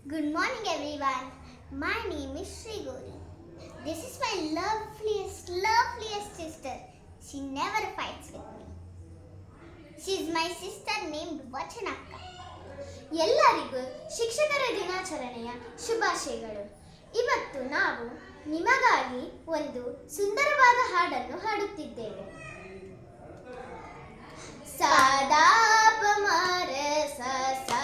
Good morning, everyone. My name is Sri Gauri. This is my loveliest sister. She never fights with me. She is my sister named Vachanakka. ಎಲ್ಲರಿಗೂ ಶಿಕ್ಷಕರ ದಿನಾಚರಣೆಯ ಶುಭಾಶಯಗಳು. ಇವತ್ತು ನಾವು ನಿಮಗಾಗಿ ಒಂದು ಸುಂದರವಾದ ಹಾಡನ್ನು ಹಾಡುತ್ತಿದ್ದೇವೆ. ಸದಾ ಪ ಮ ರೆ ಸ ಸ